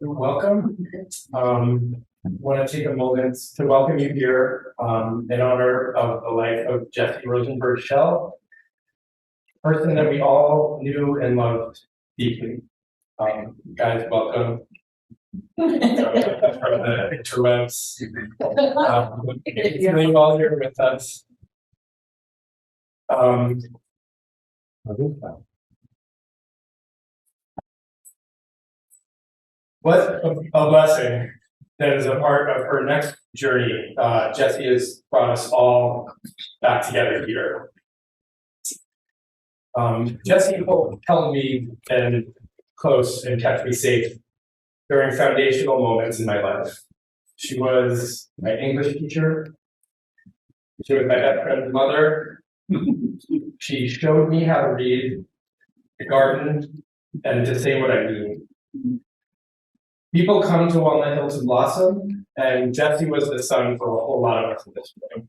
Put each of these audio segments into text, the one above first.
Welcome. Want to take a moment to welcome you here in honor of the life of Jessie Rosenberg Schell, a person that we all knew and loved deeply. Guys, welcome. From the interwebs. You're all here with us. What a blessing that is a part of her next journey. Jessie has brought us all back together here. Jessie held me and close and kept me safe during foundational moments in my life. She was my English teacher. She was my best friend's mother. She showed me how to read, to garden, and to say what I mean. People come to Walnut Hill to blossom, and Jessie was the sun for a whole lot of us at this point.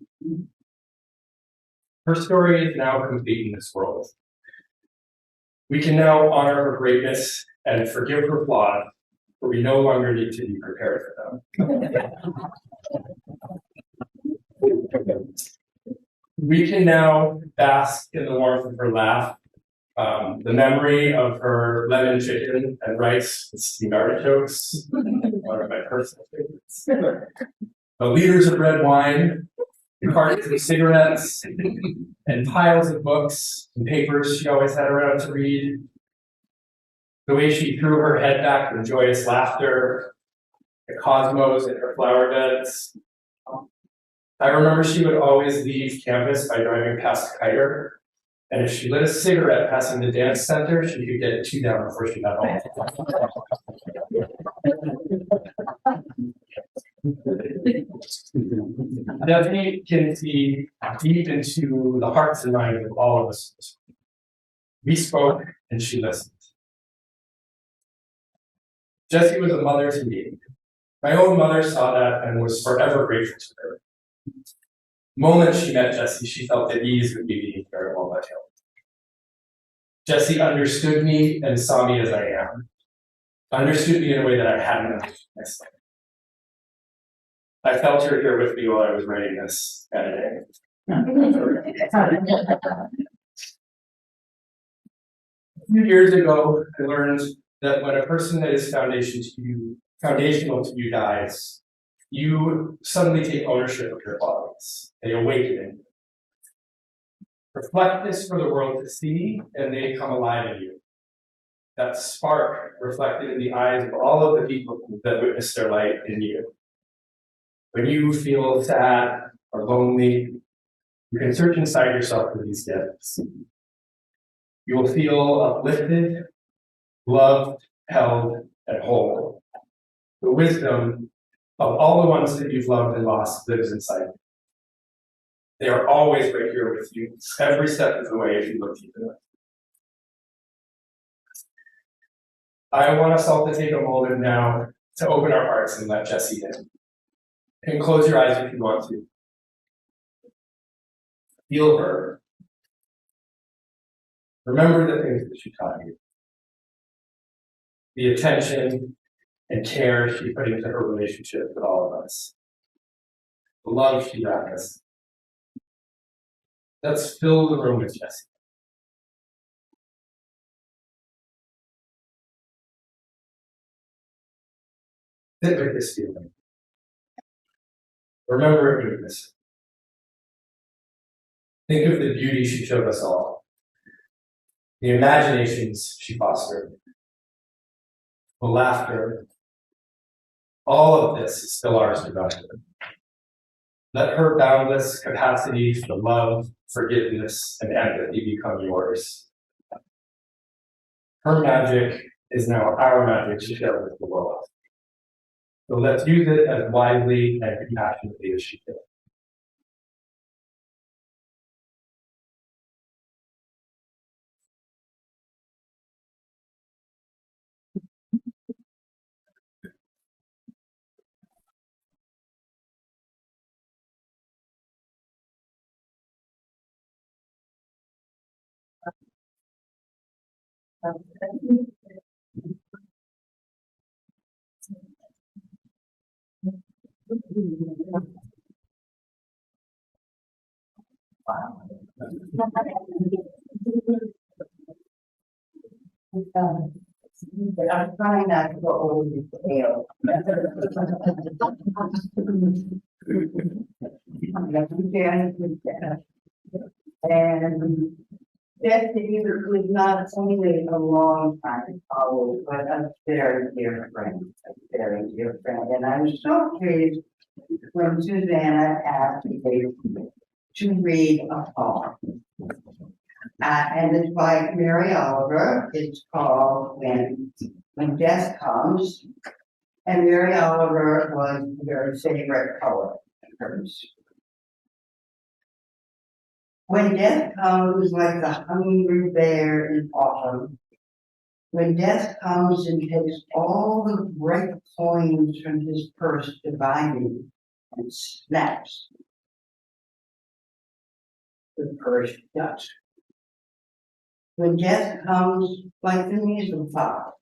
Her story is now complete in this world. We can now honor her greatness and forgive her flaws, but we no longer need to be prepared for them. We can now bask in the warmth of her laugh, the memory of her lemon chicken and rice with steamed artichokes, one of my personal favorites. The liters of red wine, the cartons of cigarettes, and piles of books and papers she always had around to read. The way she threw her head back with joyous laughter, the cosmos in her flower beds. I remember she would always leave campus by driving past Kiter, and if she lit a cigarette passing the dance center, she could get 2 down before she got home. Jessie can see deep into the hearts and minds of all of us. We spoke and she listened. Jessie was a mother to me. My own mother saw that and was forever grateful to her. The moment she met Jessie, she felt at ease with me being here at Walnut Hill. Jessie understood me and saw me as I am. Understood me in a way that I hadn't understood myself. I felt her here with me while I was writing this editing. A few years ago, I learned that when a person that is foundational to you dies, you suddenly take ownership of your bodies. They awaken in you. Reflect this for the world to see, and they come alive in you. That spark reflected in the eyes of all of the people that witness their light in you. When you feel sad or lonely, you can search inside yourself for these gifts. You will feel uplifted, loved, held, and whole. The wisdom of all the ones that you've loved and lost lives inside you. They are always right here with you, every step of the way if you look deep enough. I want us all to take a moment now to open our hearts and let Jessie in. And close your eyes if you want to. Feel her. Remember the things that she taught you. The attention and care she put into her relationship with all of us. The love she wrapped us. Let's fill the room with Jessie. Sit with this feeling. Remember it with this. Think of the beauty she showed us all. The imaginations she fostered. The laughter. All of this is still ours to value. Let her boundless capacity for love, forgiveness, and empathy become yours. Her magic is now our magic to share with the world. So let's use it as widely and compassionately as she did. But I'm trying not to go over the tail. And Jessie was not only a long time colleague, but a very dear friend, a very dear friend. And I was so pleased when Susanna asked me to read a poem. And it's by Mary Oliver. It's called When Death Comes. And Mary Oliver was a very favorite poet of hers. When death comes like the hungry bear in autumn, when death comes and takes all the bright coins from his purse dividing and snaps the purse shut. When death comes like the measles pop,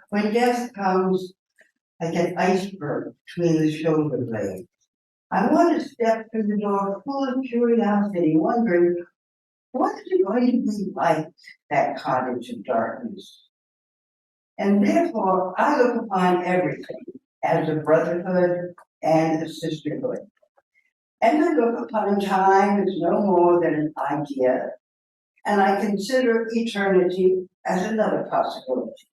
when death comes like an iceberg between the shoulder blades, I want to step through the door full of curiosity, wondering what is it going to be like, that cottage of darkness. And therefore, I look upon everything as a brotherhood and a sisterhood. And I look upon time as no more than an idea, and I consider eternity as another possibility.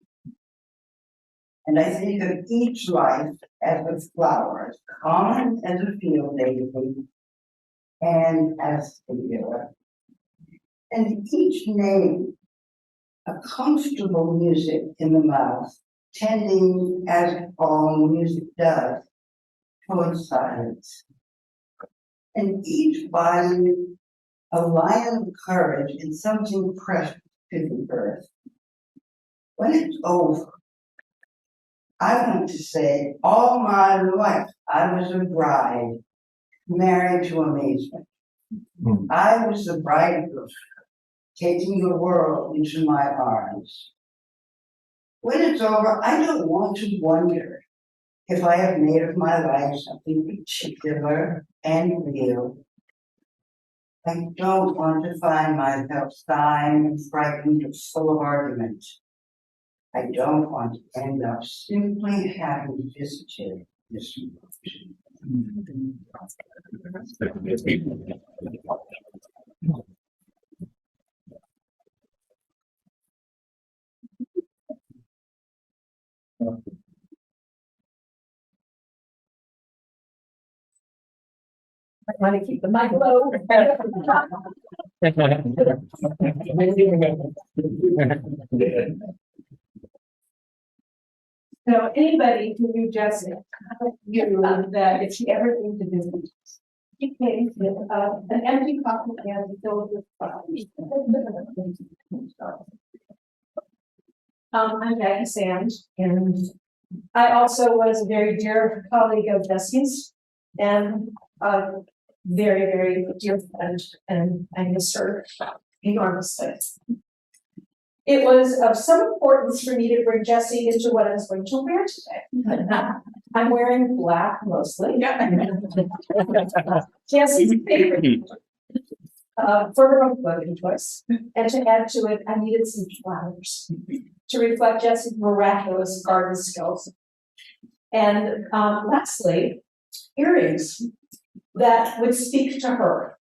And I think of each life as a flower, as common as a field daisy, and as a year. And each name a comfortable music in the mouth, tending, as all music does, towards silence. And each body a lion of courage and something precious to the earth. When it's over, I want to say all my life I was a bride, married to amazement. I was the bridegroom, taking the world into my arms. When it's over, I don't want to wonder if I have made of my life something particular and real. I don't want to find myself sighing and frightened and full of argument. I don't want to end up simply having visited this emotion. I want to keep the mic low. So anybody who knew Jessie knew that if she ever came to visit, she came with an empty coffee can filled with flowers. I'm Jackie Sands, and I also was a very dear colleague of Jessie's, and a very, very dear friend, and I miss her enormously. It was of some importance for me to bring Jessie into what I was going to wear today. I'm wearing black mostly. Jessie's favorite for her own clothing choice. And to add to it, I needed some flowers to reflect Jessie's miraculous garden skills. And lastly, earrings that would speak to her.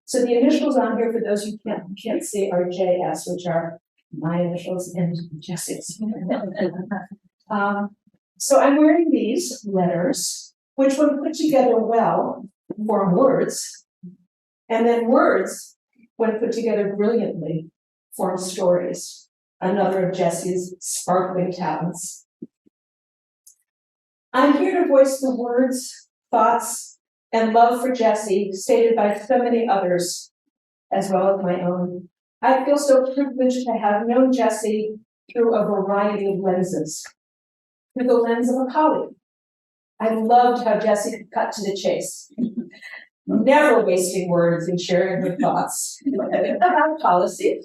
So the initials on here, for those who can't see, are JS, which are my initials and Jessie's. So I'm wearing these letters, which when put together well, form words. And then words, when put together brilliantly, form stories. Another of Jessie's sparkling talents. I'm here to voice the words, thoughts, and love for Jessie, stated by so many others, as well as my own. I feel so privileged to have known Jessie through a variety of lenses. Through the lens of a colleague. I loved how Jessie could cut to the chase, never wasting words and sharing her thoughts about policy,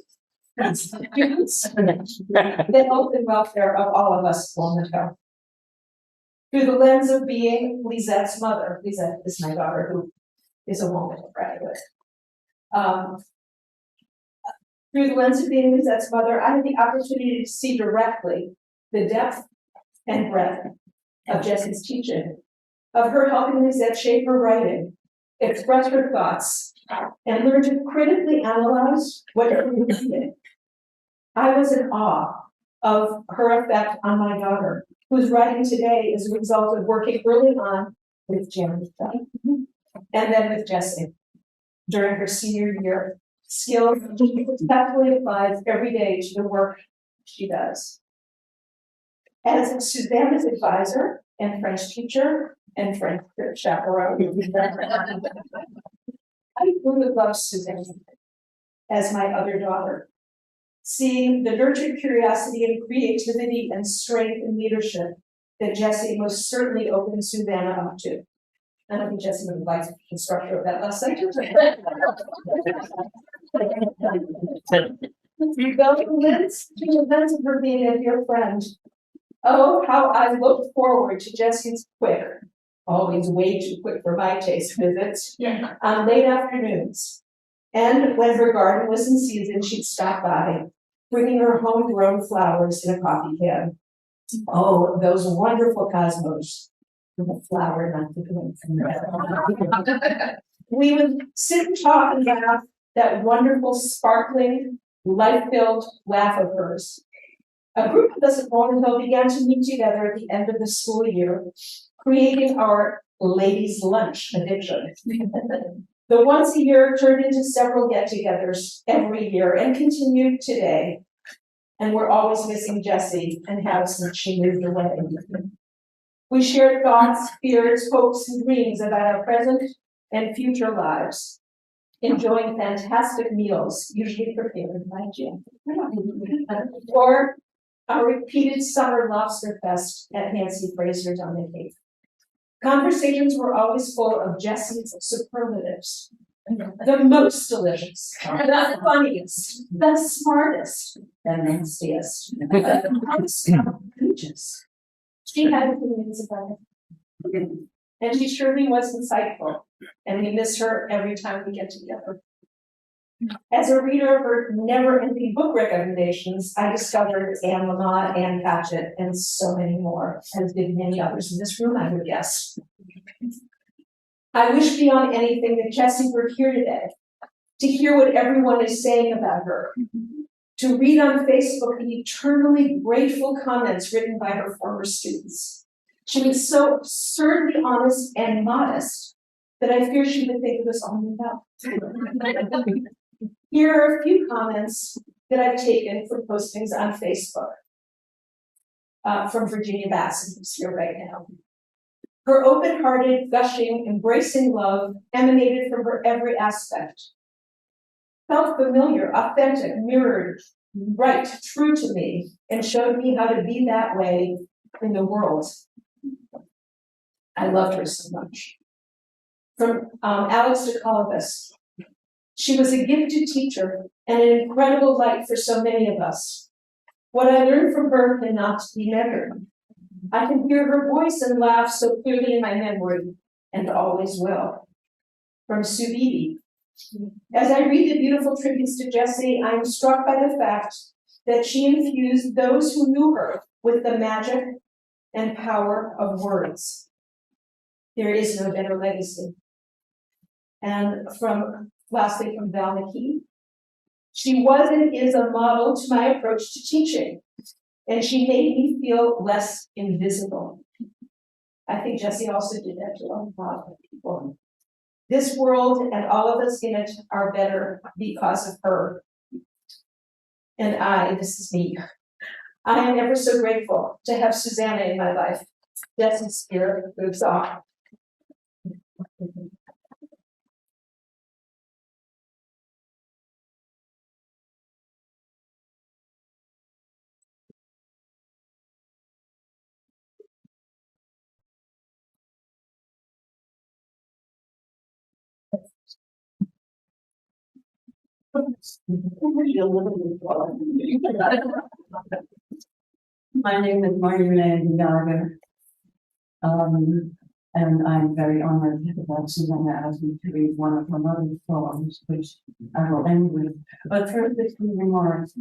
students, the health and welfare of all of us Walnut. through the lens of being Lizette's mother. Lisette is my daughter, who is a Walnut graduate. Through the lens of being Lizette's mother, I had the opportunity to see directly the depth and breadth of Jessie's teaching, of her helping Lisette shape her writing, express her thoughts, and learn to critically analyze what she was reading. I was in awe of her effect on my daughter, whose writing today is a result of working early on with Jen and then with Jessie during her senior year. Skill she successfully applies every day to the work she does. As Susanna's advisor and French teacher and French chaperone, I truly love Susanna as my other daughter. Seeing the nurtured curiosity and creativity and strength and leadership that Jessie most certainly opened Susanna up to. I don't think Jessie would like the structure of that last sentence. You go to the lens of her being a dear friend. Oh, how I looked forward to Jessie's quick, always way too quick for my taste, visits on late afternoons. And when her garden was in season, she'd stop by, bringing her homegrown flowers in a coffee can. Oh, those wonderful cosmos. The flower, not the green. We would sit and talk and laugh, that wonderful, sparkling, life-filled laugh of hers. A group of us at Walnut began to meet together at the end of the school year, creating our ladies' lunch addiction. The once a year turned into several get-togethers every year and continued today. And we're always missing Jessie and have since she moved away. We shared thoughts, fears, hopes, and dreams about our present and future lives, enjoying fantastic meals, usually prepared by Jim, or our repeated summer lobster fest at Nancy Fraser's on the Cape. Conversations were always full of Jessie's superlatives. The most delicious, the funniest, the smartest, the nastiest, the most peaches. She had opinions about it. And she surely was insightful, and we miss her every time we get together. As a reader of her never-ending book recommendations, I discovered Anne Lamott, Anne Patchett, and so many more, as did many others in this room, I would guess. I wish beyond anything that Jessie were here today, to hear what everyone is saying about her, to read on Facebook the eternally grateful comments written by her former students. She was so absurdly honest and modest that I fear she would think it was all made up. Here are a few comments that I've taken from postings on Facebook from Virginia Bassett, who's here right now. Her open-hearted, gushing, embracing love emanated from her every aspect. Felt familiar, authentic, mirrored, right, true to me, and showed me how to be that way in the world. I loved her so much. From Alex DeColvis. She was a gifted teacher and an incredible light for so many of us. What I learned from her cannot be measured. I can hear her voice and laugh so clearly in my memory, and always will. From Sue Beatty. As I read the beautiful tributes to Jessie, I am struck by the fact that she infused those who knew her with the magic and power of words. There is no better legacy. And lastly, from Val McKee. She was and is a model to my approach to teaching, and she made me feel less invisible. I think Jessie also did that to a lot of people. This world and all of us in it are better because of her. And this is me. I am ever so grateful to have Susanna in my life. Jessie's spirit moves on. My name is Marty Renee Gallagher. And I'm very honored that Susanna asked me to read one of her mother's poems, which I will end with. But first, a few remarks.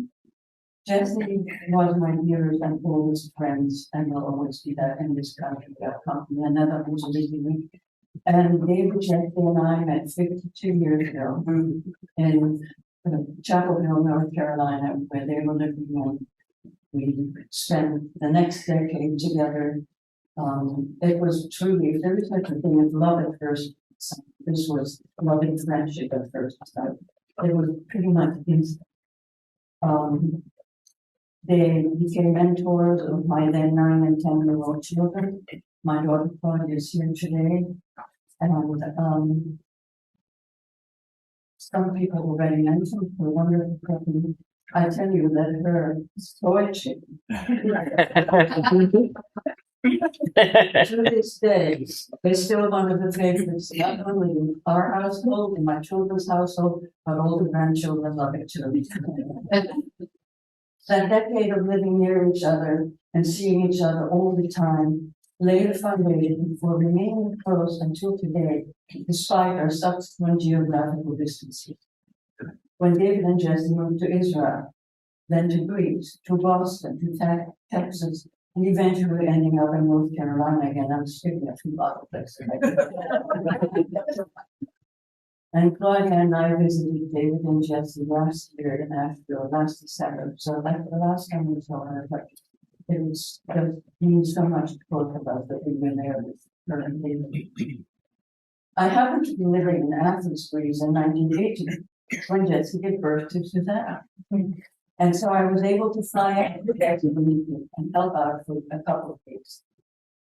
Jessie was my dearest and oldest friends, and will always be that in this country. I've come from the Netherlands originally. And David, Jessie, and I met 52 years ago in Chapel Hill, North Carolina, where they were living. And we spent the next decade together. It was truly, if there is such a thing as love at first sight, this was loving friendship at first sight. It was pretty much instant. They became mentors of my then 9 and 10-year-old children. My daughter Claudia is here today. And some people already mentioned her wonderful company. I tell you that her poetry to this day is still one of the favorites, not only in our household, in my children's household, but all the grandchildren love it too. That decade of living near each other and seeing each other all the time laid a foundation for remaining close until today, despite our subsequent geographical distances. When David and Jessie moved to Israel, then to Greece, to Boston, to Texas, and eventually ending up in North Carolina again. I'm speaking of two other places. And Claudia and I visited David and Jessie last year in Asheville, last December. So like the last time we saw her, but it means so much to both of us that we've been there with her and David. I happened to be living in Athens, Greece in 1980 when Jessie gave birth to Susanna. And so I was able to fly out there to the meeting and help out for a couple of weeks.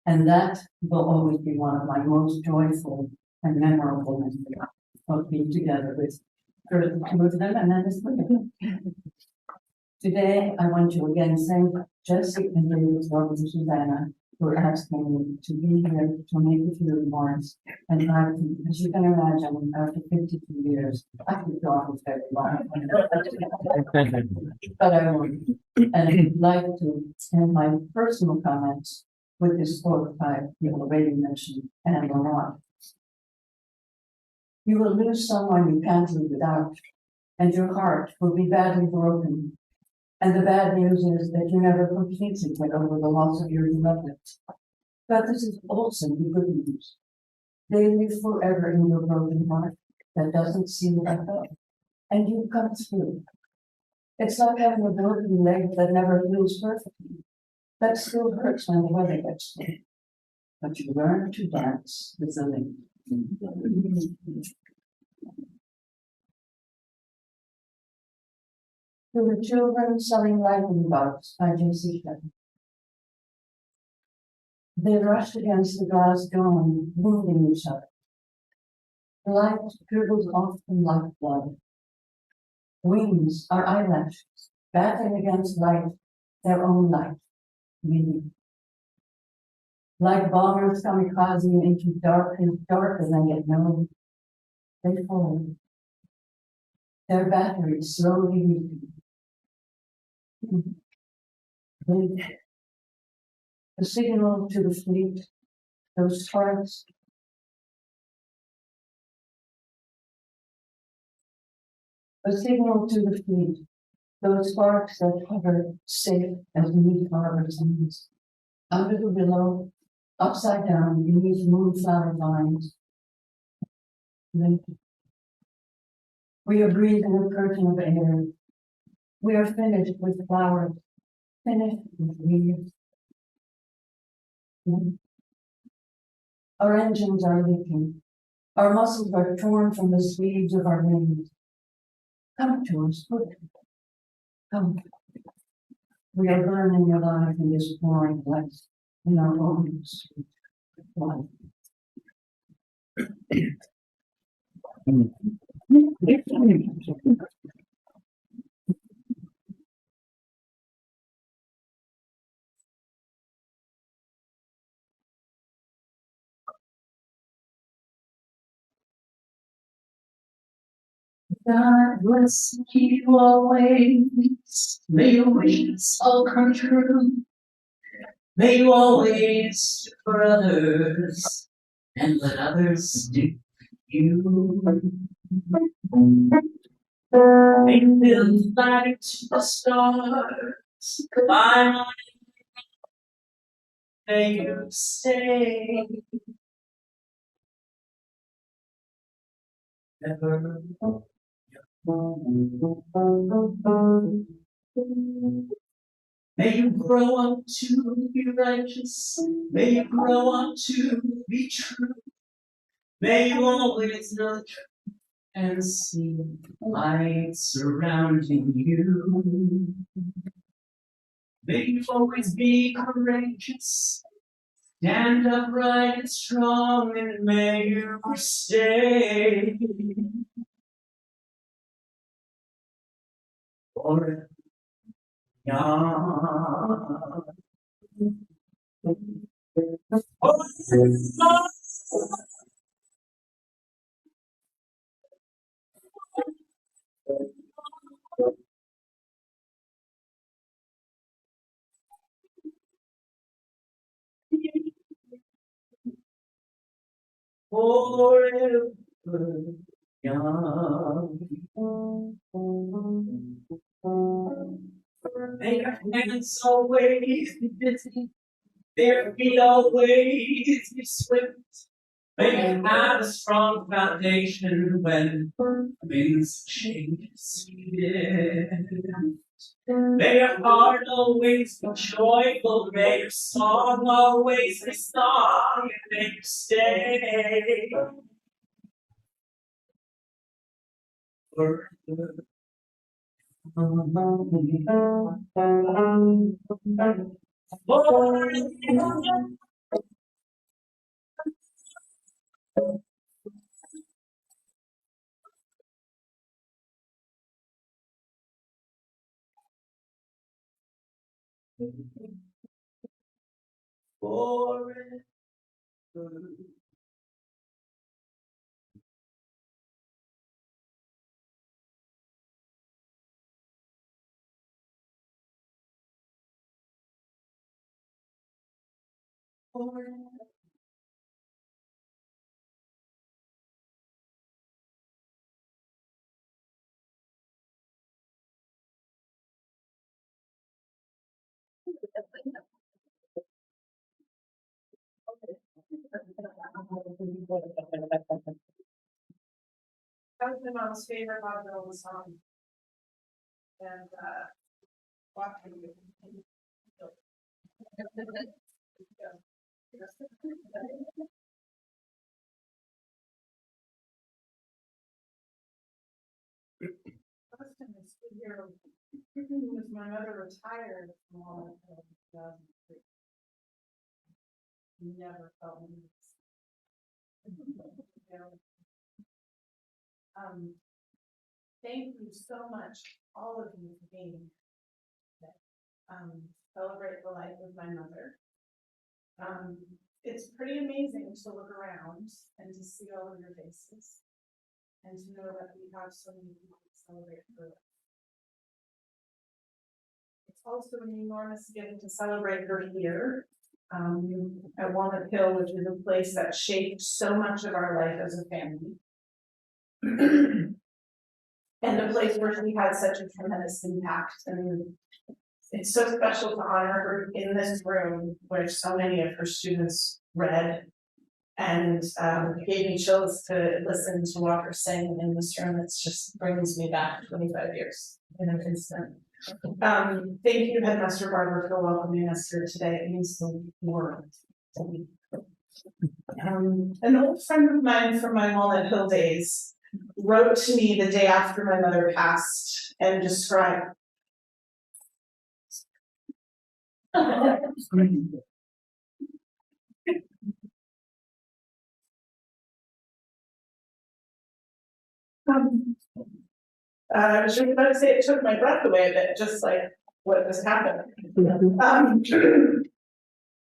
And that will always be one of my most joyful and memorable memories of being together with first the two of them and then the three of them. Today, I want to again thank Jessie and David's daughter Susanna for asking me to be here to make a few remarks. And as you can imagine, after 52 years, I could go on very long. But I won't. And I'd like to end my personal comments with this quote by the already mentioned Anne Lamott. You will lose someone you can't live without, and your heart will be badly broken. And the bad news is that you never completely get over the loss of your beloved. But this is also the good news. They live forever in your broken heart that doesn't see let go. And you come through. It's like having a broken leg that never heals perfectly. That still hurts when the weather gets cold. But you learn to dance with the limp. To the children selling lightning bugs by Jessie Schell. They rushed against the glass dome, wounding each other. The light dribbles off them like blood. Wings are eyelashes, battling against light, their own light. Meaning. Like bombers kamikaze into darker than yet known, they fall. Their batteries slowly weaken. The signal to the fleet, those sparks. A signal to the fleet, those sparks that hover safe as neat harbor sands. A little below, upside down beneath moonflower vines. We are breathing a curtain of air. We are finished with flowers, finished with leaves. Our engines are leaking. Our muscles are torn from the sleeves of our wings. Come to us, quick. Come. We are burning alive in this pouring west, in our own sweet life. God bless you always. May your wishes all come true. May you always do for others and let others do for you. May you build light to the stars, climb on it, may you stay ever. May you grow up to be righteous. May you grow up to be true. May you always know the truth and see light surrounding you. May you always be courageous, stand upright and strong, and may you stay forever young. Forever young. May your hands always be busy, their feet always be swift. May you have a strong foundation when things change. May your heart always be joyful, may your song always be sung, and may you stay forever. Forever. That was my mom's favorite Bob Dylan song. And walking with him. Last time I stood here was my mother retired from Walnut in 2003. Never felt me. Thank you so much, all of you, for being here. Celebrate the life of my mother. It's pretty amazing to look around and to see all of your faces and to know that we have so many people to celebrate her life. It's also an enormous gift to celebrate her here at Walnut Hill, which is a place that shaped so much of our life as a family. And a place where she had such a tremendous impact. And it's so special to honor her in this room where so many of her students read. And it gave me chills to listen to what her saying in this room. It just brings me back 25 years in an instant. Thank you, Headmaster Barber, for welcoming us here today. It means the world to me. An old friend of mine from my Walnut Hill days wrote to me the day after my mother passed and described I was just about to say it took my breath away a bit, just like what just happened.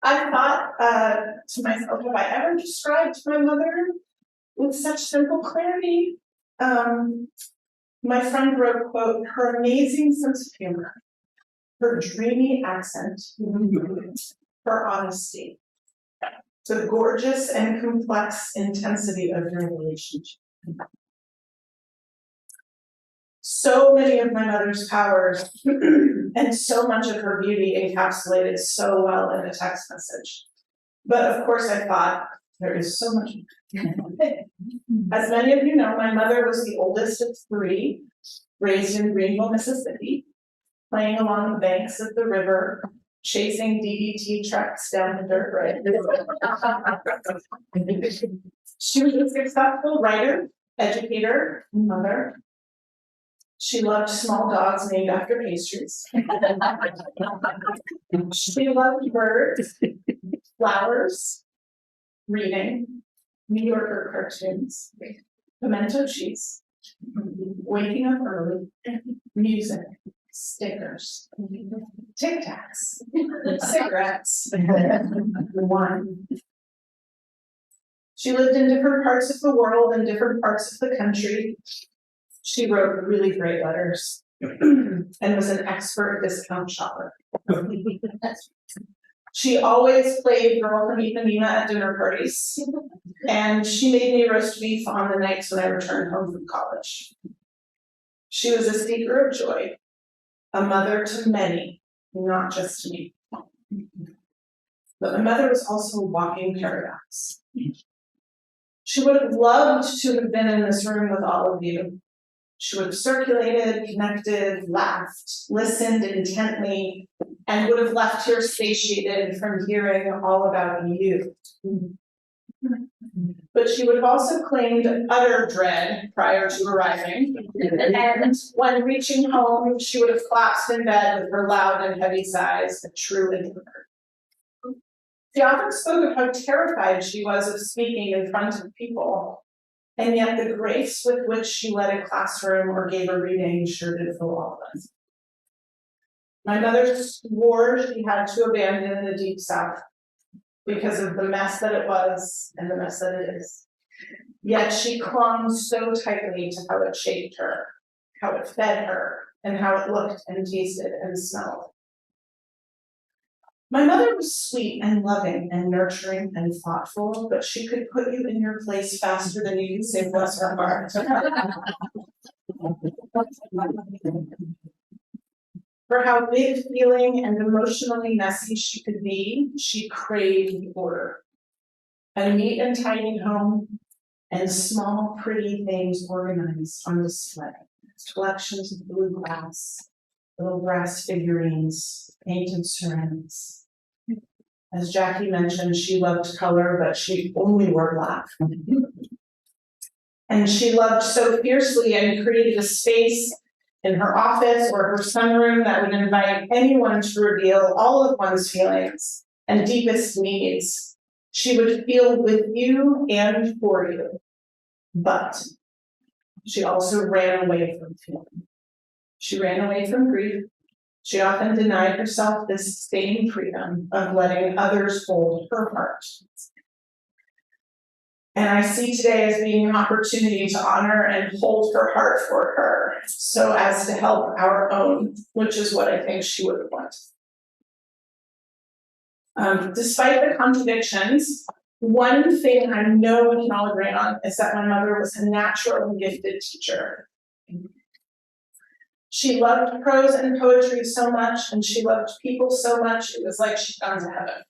I thought to myself, have I ever described my mother with such simple clarity? My friend wrote, quote, her amazing sense of humor, her dreamy accent, her honesty, the gorgeous and complex intensity of your relationship. So many of my mother's powers and so much of her beauty encapsulated so well in a text message. But of course I thought, there is so much. As many of you know, my mother was the oldest of three, raised in Greenville, Mississippi, playing along the banks of the river, chasing DDT trucks down the dirt road. She was a successful writer, educator, and mother. She loved small dogs named after pastries. She loved birds, flowers, reading, New Yorker cartoons, pimento cheese, waking up early, music, stickers, Tic Tacs, cigarettes, wine. She lived in different parts of the world and different parts of the country. She wrote really great letters and was an expert discount shopper. She always played Girl from Ipanema at dinner parties, and she made me roast beef on the nights when I returned home from college. She was a seeker of joy, a mother to many, not just to me. But my mother was also a walking paradox. She would have loved to have been in this room with all of you. She would have circulated, connected, laughed, listened intently, and would have left here satiated from hearing all about you. But she would have also claimed utter dread prior to arriving, and when reaching home, she would have collapsed in bed with her loud and heavy sighs, a true introvert. She often spoke of how terrified she was of speaking in front of people, and yet the grace with which she led a classroom or gave a reading sure did fool all of us. My mother swore she had to abandon the Deep South because of the mess that it was and the mess that it is. Yet she clung so tightly to how it shaped her, how it fed her, and how it looked and tasted and smelled. My mother was sweet and loving and nurturing and thoughtful, but she could put you in your place faster than you could say bless her heart. For how big feeling and emotionally messy she could be, she craved order. A neat and tidy home and small pretty things organized on display. Collections of blue glass, little brass figurines, painted ceramics. As Jackie mentioned, she loved color, but she only wore black. And she loved so fiercely and created a space in her office or her sunroom that would invite anyone to reveal all of one's feelings and deepest needs. She would feel with you and for you. But she also ran away from feeling. She ran away from grief. She often denied herself this same freedom of letting others hold her heart. And I see today as being an opportunity to honor and hold her heart for her, so as to help our own, which is what I think she would have wanted. Despite the contradictions, one thing I know we can all agree on is that my mother was a natural and gifted teacher. She loved prose and poetry so much, and she loved people so much, it was like she'd gone to heaven.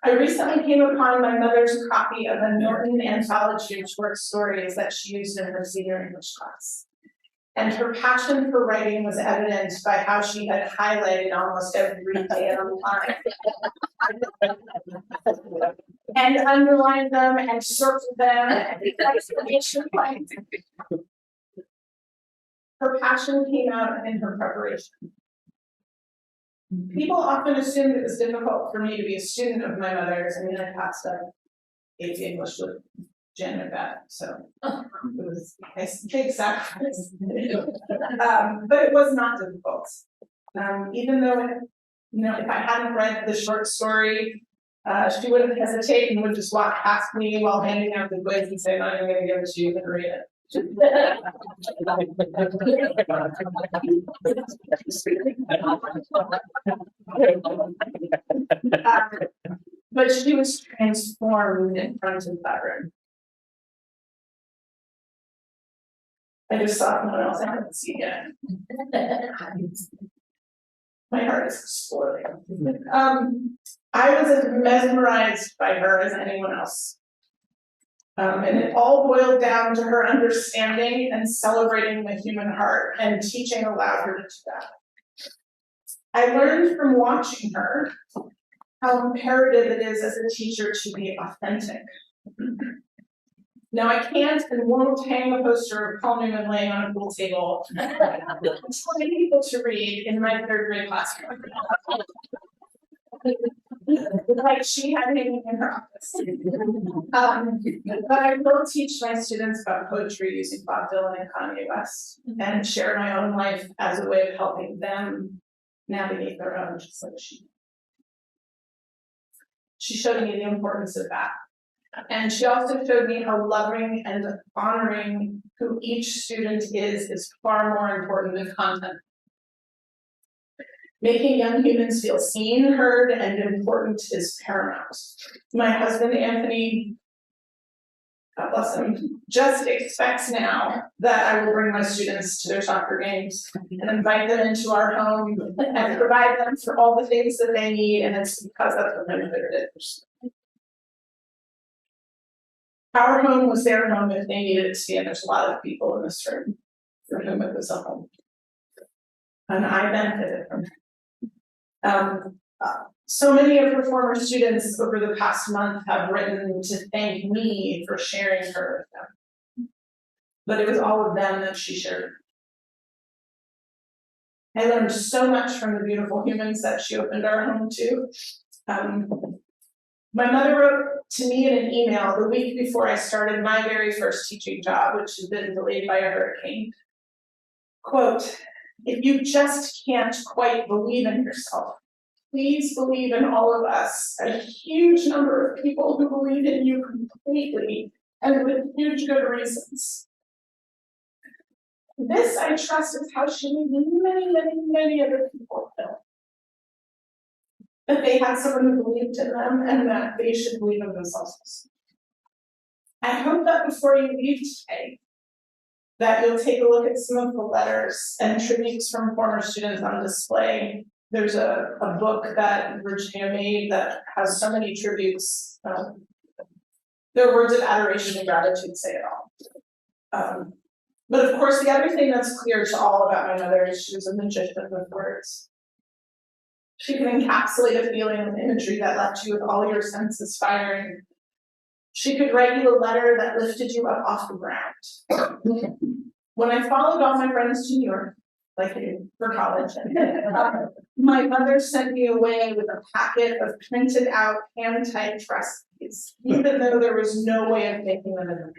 I recently came upon my mother's copy of a Norton anthology of short stories that she used in her senior English class. And her passion for writing was evident by how she had highlighted almost every damn line. And underlined them and circled them and exclamation points. Her passion came out in her preparation. People often assumed it was difficult for me to be a student of my mother's. I mean, I passed up AP English with Jen and Beth, so it was a big sacrifice. But it was not difficult. Even though, if I hadn't read the short story, she wouldn't hesitate and would just walk past me while handing out the quiz and say, "No, I'm going to give it to you and read it." But she was transformed in front of that room. I just saw someone else I haven't seen yet. My heart is exploding. I was as mesmerized by her as anyone else. And it all boiled down to her understanding and celebrating the human heart, and teaching allowed her to do that. I learned from watching her how imperative it is as a teacher to be authentic. Now, I can't and won't hang a poster of Paul Newman laying on a pool table telling people to read in my third grade classroom. Like she had hanging in her office. But I will teach my students about poetry using Bob Dylan and Kanye West, and share my own life as a way of helping them navigate their own, just like she did. She showed me the importance of that. And she also showed me how loving and honoring who each student is far more important than content. Making young humans feel seen, heard, and important is paramount. My husband, Anthony, God bless him, just expects now that I will bring my students to their soccer games and invite them into our home and provide them for all the things that they need, and it's because that's what my mother did. Our home was their home if they needed it to be, and there's a lot of people in this room for whom it was a home. And I benefited from it. So many of her former students over the past month have written to thank me for sharing her with them. But it was all of them that she shared. I learned so much from the beautiful humans that she opened our home to. My mother wrote to me in an email the week before I started my very first teaching job, which had been delayed by a hurricane. Quote, "If you just can't quite believe in yourself, please believe in all of us, a huge number of people who believe in you completely and with huge good reasons." This, I trust, is how she made many, many, many other people feel. That they had someone who believed in them and that they should believe in themselves. I hope that before you leave today, that you'll take a look at some of the letters and tributes from former students on display. There's a book that Virginia made that has so many tributes. Their words of adoration and gratitude say it all. But of course, the other thing that's clear to all about my mother is she was a magician with words. She can encapsulate a feeling with imagery that left you with all your senses firing. She could write you a letter that lifted you up off the ground. When I followed all my friends to New York, like for college, my mother sent me away with a packet of printed out hand-typed recipes, even though there was no way of making them in the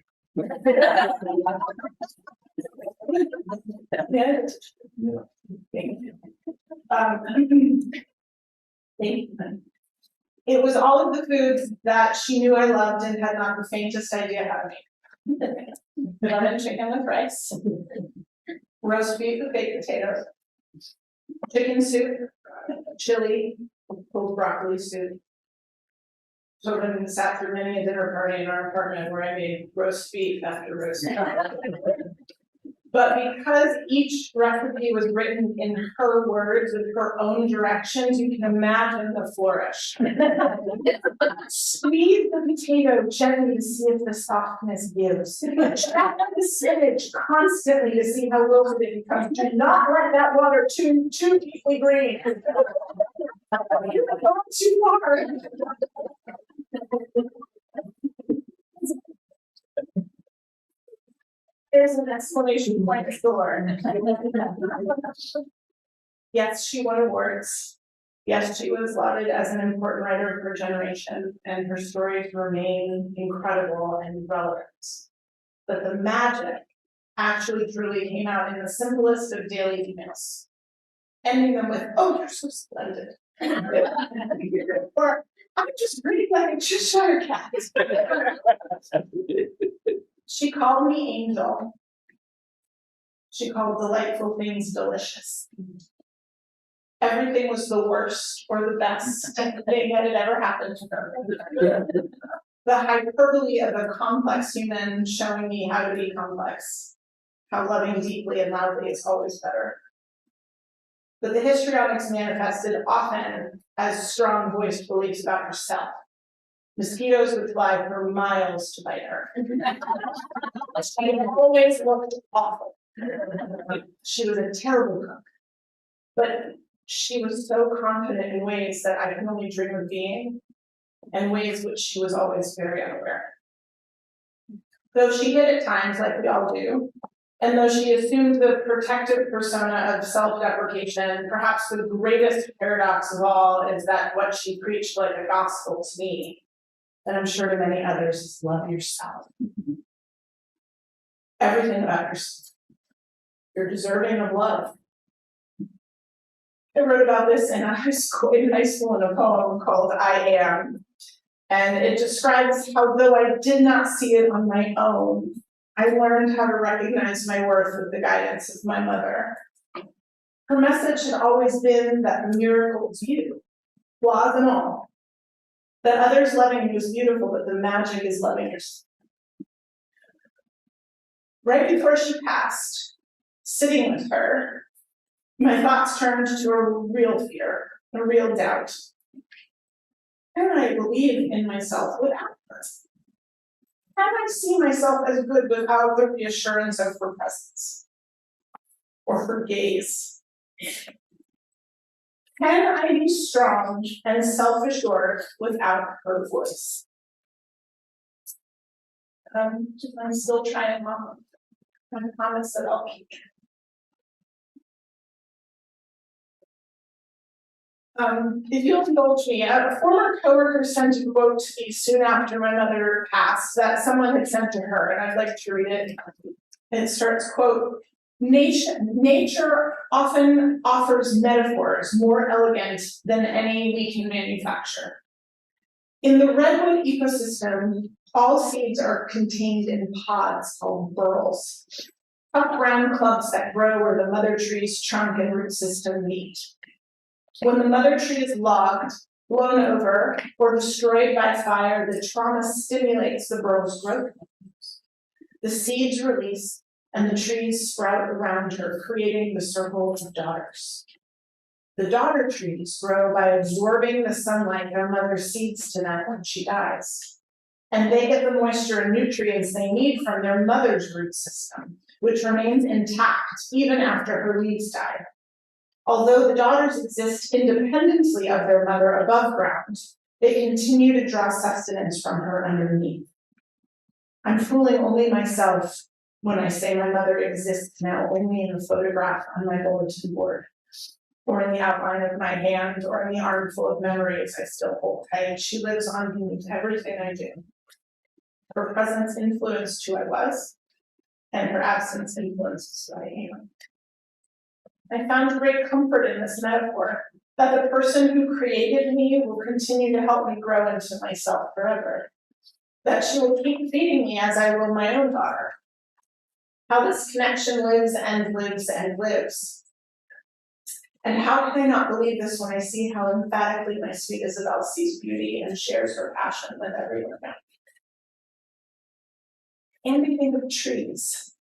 It was all of the foods that she knew I loved and had not the faintest idea how to make. Lemon chicken with rice, roast beef with baked potatoes, chicken soup, chili, cold broccoli soup. So when we sat through many a dinner party in our apartment where I made roast beef after roast beef. But because each recipe was written in her words with her own directions, you can imagine the flourish. Squeeze the potato gently to see if the softness gives. Check the spinach constantly to see how wilted it becomes. Do not let that water too deeply green. You're going too hard. There's an exclamation point store. Yes, she won awards. Yes, she was lauded as an important writer of her generation, and her stories remain incredible and relevant. But the magic actually truly came out in the simplest of daily emails, ending them with, "Oh, you're so splendid." Or, "I'm just reading like a Cheshire cat." She called me Angel, She called delightful things delicious. Everything was the worst or the best thing that had ever happened to her. The hyperbole of a complex human showing me how to be complex, how loving deeply and loudly is always better. But the histrionics manifested often as strong-voiced beliefs about herself. Mosquitoes would fly for miles to bite her. She always looked awful. She was a terrible cook, but she was so confident in ways that I can only dream of being, and ways which she was always very unaware. Though she hid at times, like we all do, and though she assumed the protective persona of self-deprecation, perhaps the greatest paradox of all is that what she preached like a gospel to me, and I'm sure to many others, is love yourself. Everything about yourself. You're deserving of love. I wrote about this in high school in a poem called I Am. And it describes how, though I did not see it on my own, I learned how to recognize my worth with the guidance of my mother. Her message had always been that the miracle is you, flaws and all. That others loving you is beautiful, but the magic is loving yourself. Right before she passed, sitting with her, my thoughts turned to a real fear, a real doubt. Can I believe in myself without her? Can I see myself as good without the reassurance of her presence or her gaze? Can I be strong and self-assured without her voice? I'm still trying, Mom. I promise that I'll keep trying. If you'll indulge me, a former coworker sent a quote to me soon after my mother passed that someone had sent to her, and I'd like to read it. It starts, quote, Nature often offers metaphors more elegant than any we can manufacture. In the redwood ecosystem, all seeds are contained in pods called burls, tough round clumps that grow where the mother tree's trunk and root system meet. When the mother tree is logged, blown over, or destroyed by fire, the trauma stimulates the burl's growth. The seeds release, and the trees sprout around her, creating the circle of daughters. The daughter trees grow by absorbing the sunlight their mother seeds to them when she dies. And they get the moisture and nutrients they need from their mother's root system, which remains intact even after her leaves die. Although the daughters exist independently of their mother above ground, they continue to draw sustenance from her underneath. I'm fooling only myself when I say my mother exists now only in a photograph on my bulletin board, or in the outline of my hand, or in the armful of memories I still hold tight. She lives on beneath everything I do. Her presence influenced who I was, and her absence influences who I am. I found great comfort in this metaphor, that the person who created me will continue to help me grow into myself forever, that she will keep feeding me as I will my own daughter. How this connection lives and lives and lives. And how can I not believe this when I see how emphatically my sweet Isabel sees beauty and shares her passion with everyone around me? And we think of trees,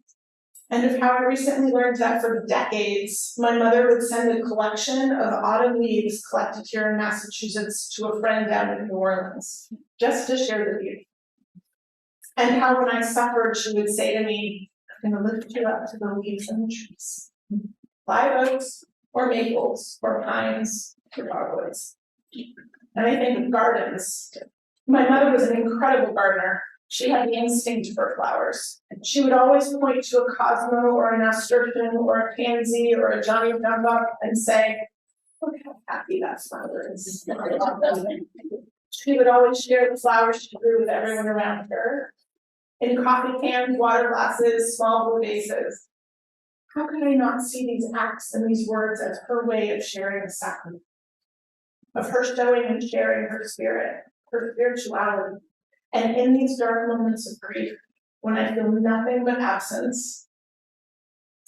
and of how I recently learned that for decades, my mother would send a collection of autumn leaves collected here in Massachusetts to a friend down in New Orleans, just to share the beauty. And how when I suffered, she would say to me, I'm going to lift you up to the leaves and the trees. Live oaks, or maples, or pines, or dogwoods. And I think of gardens. My mother was an incredible gardener. She had the instinct for flowers. She would always point to a cosmo or an nasturtium or a pansy or a Johnny Dumbuck and say, look how happy that flower is. She would always share the flowers she grew with everyone around her. In coffee cans, water glasses, small blue vases. How could I not see these acts and these words as her way of sharing the sacrament? Of her showing and sharing her spirit, her spirituality. And in these dark moments of grief, when I feel nothing but absence,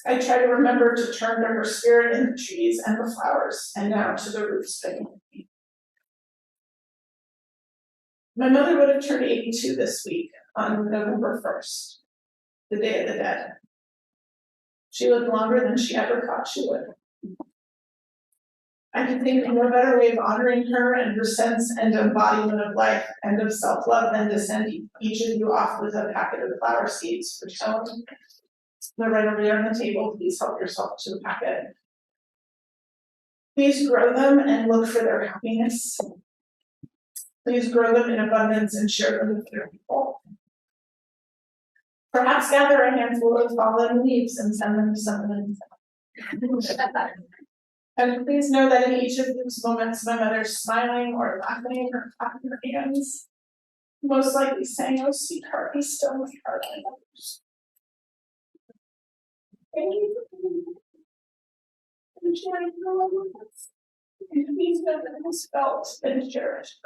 I try to remember to turn to her spirit in the trees and the flowers, and now to the roofs beneath me. My mother would have turned 82 this week on November 1st, the Day of the Dead. She lived longer than she ever thought she would. I can think of no better way of honoring her and her sense and embodiment of life and of self-love than to send each of you off with a packet of flower seeds for Schell. They're right over there on the table. Please help yourself to the packet. Please grow them and look for their happiness. Please grow them in abundance and share them with other people. Perhaps gather a handful of fallen leaves and send them to someone. And please know that in each of those moments, my mother's smiling or laughing or clapping her hands, most likely saying, "Oh, sweetheart, be still with her." Thank you for being here. And sharing your love with us. And please know that it was felt and cherished.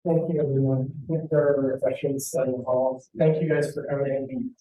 Thank you, everyone. There are refreshments in the hall. Thank you guys for coming.